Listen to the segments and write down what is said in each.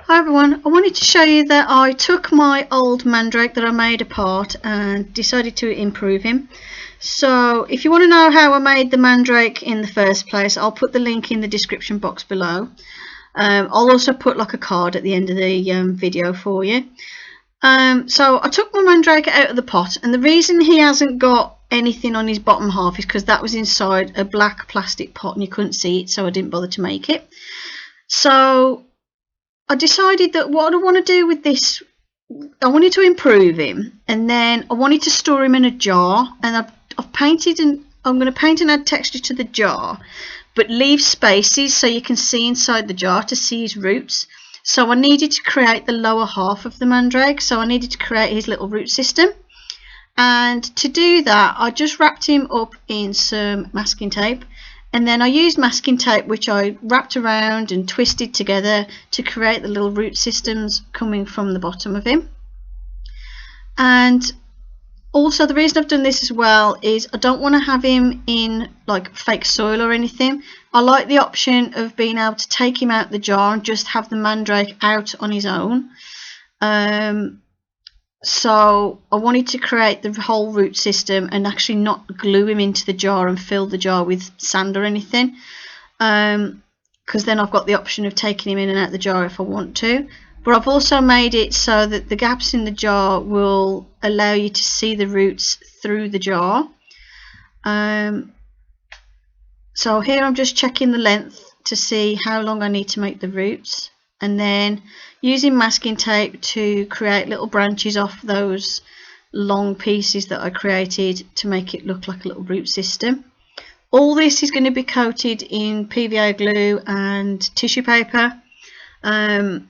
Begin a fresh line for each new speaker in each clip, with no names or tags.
Hi everyone, I wanted to show you that I took my old mandrake that I made apart and decided to improve him. So if you want to know how I made the mandrake in the first place, I'll put the link in the description box below. I'll also put like a card at the end of the video for you. So I took my mandrake out of the pot, and the reason he hasn't got anything on his bottom half is because that was inside a black plastic pot and you couldn't see it, so I didn't bother to make it. So I decided that what I want to do with this, I wanted to improve him, and then I wanted to store him in a jar, and I've painted, and I'm going to paint and add texture to the jar, but leave spaces so you can see inside the jar to see his roots. So I needed to create the lower half of the mandrake, so I needed to create his little root system. And to do that, I just wrapped him up in some masking tape, and then I used masking tape which I wrapped around and twisted together to create the little root systems coming from the bottom of him. And also the reason I've done this as well is I don't want to have him in like fake soil or anything. I like the option of being able to take him out the jar and just have the mandrake out on his own. So I wanted to create the whole root system and actually not glue him into the jar and fill the jar with sand or anything, because then I've got the option of taking him in and out the jar if I want to. But I've also made it so that the gaps in the jar will allow you to see the roots through the jar. So here I'm just checking the length to see how long I need to make the roots, and then using masking tape to create little branches off those long pieces that I created to make it look like a little root system. All this is going to be coated in PVA glue and tissue paper, 2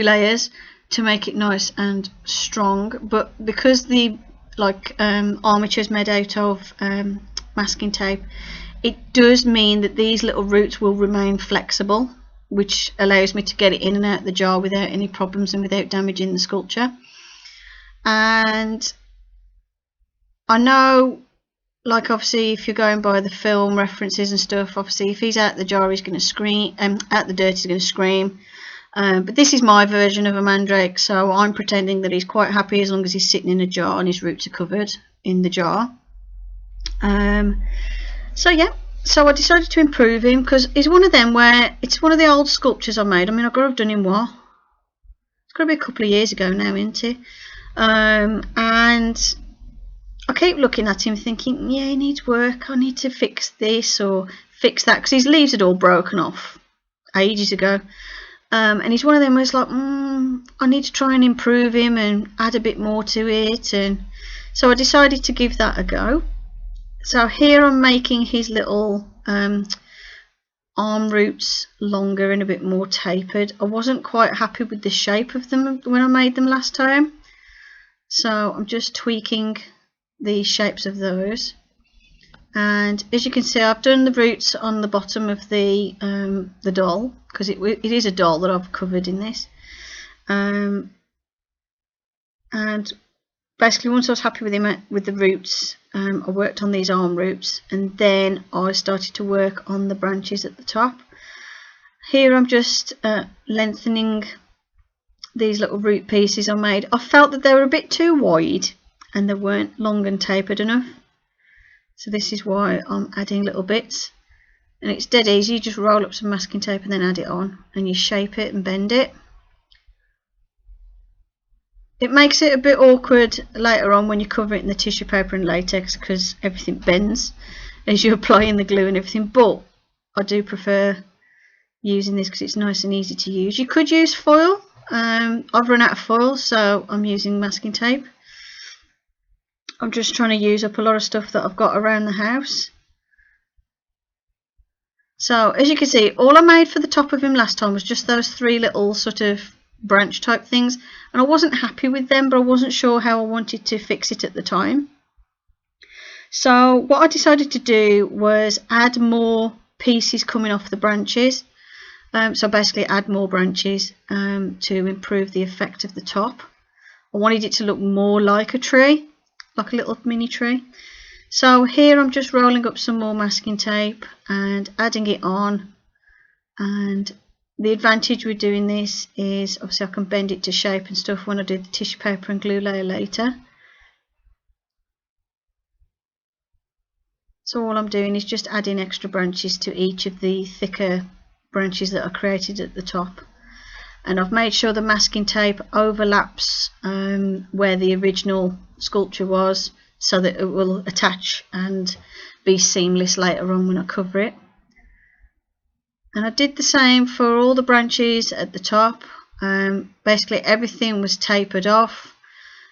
layers, to make it nice and strong. But because the armature is made out of masking tape, it does mean that these little roots will remain flexible, which allows me to get it in and out of the jar without any problems and without damaging the sculpture. And I know, like, obviously if you're going by the film references and stuff, obviously if he's out the jar he's going to scream, out the dirt he's going to scream. But this is my version of a mandrake, so I'm pretending that he's quite happy as long as he's sitting in a jar and his roots are covered in the jar. So yeah, so I decided to improve him because he's one of them where it's one of the old sculptures I made. I mean, I've got to have done him what? It's got to be a couple of years ago now, isn't it? And I keep looking at him thinking, yeah, he needs work. I need to fix this or fix that, because his leaves had all broken off ages ago. And he's one of them where it's like, I need to try and improve him and add a bit more to it. And so I decided to give that a go. So here I'm making his little arm roots longer and a bit more tapered. I wasn't quite happy with the shape of them when I made them last time, so I'm just tweaking the shapes of those. And as you can see, I've done the roots on the bottom of the doll, because it is a doll that I've covered in this. And basically once I was happy with him with the roots, I worked on these arm roots, and then I started to work on the branches at the top. Here I'm just lengthening these little root pieces I made. I felt that they were a bit too wide and they weren't long and tapered enough, so this is why I'm adding little bits. And it's dead easy, you just roll up some masking tape and then add it on, and you shape it and bend it. It makes it a bit awkward later on when you cover it in the tissue paper and latex, because everything bends as you're applying the glue and everything, but I do prefer using this because it's nice and easy to use. You could use foil. I've run out of foil, so I'm using masking tape. I'm just trying to use up a lot of stuff that I've got around the house. So as you can see, all I made for the top of him last time was just those 3 little sort of branch type things, and I wasn't happy with them, but I wasn't sure how I wanted to fix it at the time. So what I decided to do was add more pieces coming off the branches. So basically add more branches to improve the effect of the top. I wanted it to look more like a tree, like a little mini tree. So here I'm just rolling up some more masking tape and adding it on, and the advantage with doing this is obviously I can bend it to shape and stuff when I do the tissue paper and glue layer later. So all I'm doing is just adding extra branches to each of the thicker branches that are created at the top. And I've made sure the masking tape overlaps where the original sculpture was, so that it will attach and be seamless later on when I cover it. And I did the same for all the branches at the top. Basically everything was tapered off,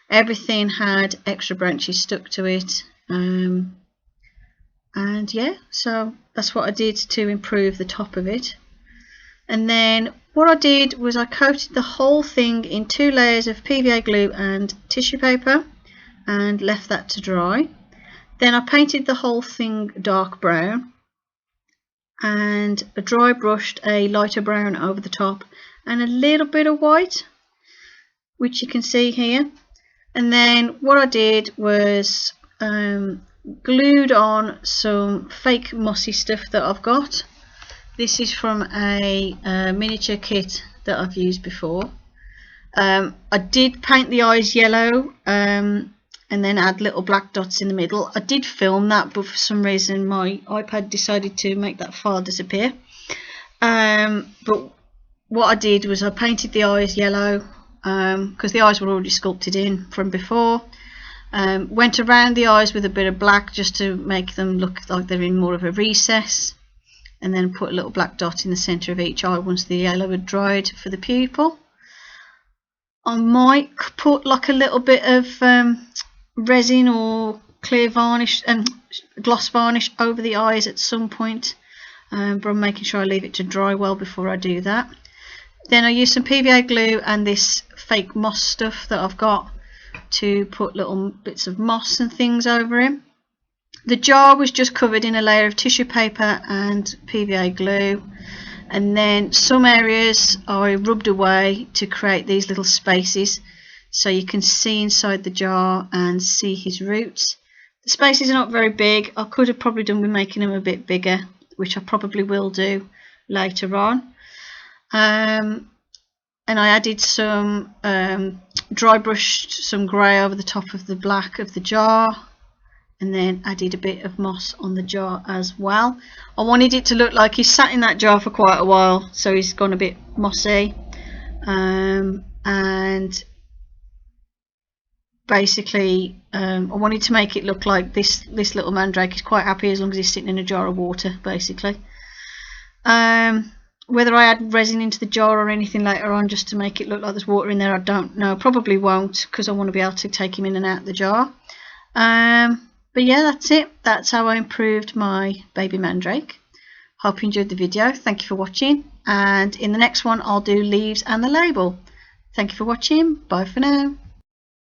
everything had extra branches stuck to it, and yeah, so that's what I did to improve the top of it. And then what I did was I coated the whole thing in 2 layers of PVA glue and tissue paper and left that to dry. Then I painted the whole thing dark brown and I dry brushed a lighter brown over the top and a little bit of white, which you can see here. And then what I did was glued on some fake mossy stuff that I've got. This is from a miniature kit that I've used before. I did paint the eyes yellow and then add little black dots in the middle. I did film that, but for some reason my iPad decided to make that file disappear. But what I did was I painted the eyes yellow because the eyes were already sculpted in from before. Went around the eyes with a bit of black just to make them look like they're in more of a recess, and then put a little black dot in the centre of each eye once the yellow had dried for the pupil. I might put like a little bit of resin or clear varnish and gloss varnish over the eyes at some point, but I'm making sure I leave it to dry well before I do that. Then I use some PVA glue and this fake moss stuff that I've got to put little bits of moss and things over him. The jar was just covered in a layer of tissue paper and PVA glue, and then some areas I rubbed away to create these little spaces so you can see inside the jar and see his roots. The spaces are not very big. I could have probably done with making them a bit bigger, which I probably will do later on. And I added some dry brushed some grey over the top of the black of the jar, and then added a bit of moss on the jar as well. I wanted it to look like he's sat in that jar for quite a while, so he's gone a bit mossy, and basically I wanted to make it look like this little mandrake is quite happy as long as he's sitting in a jar of water, basically. Whether I add resin into the jar or anything later on just to make it look like there's water in there, I don't know. Probably won't, because I want to be able to take him in and out of the jar. But yeah, that's it. That's how I improved my baby mandrake. Hope you enjoyed the video. Thank you for watching, and in the next one I'll do leaves and the label. Thank you for watching. Bye for now.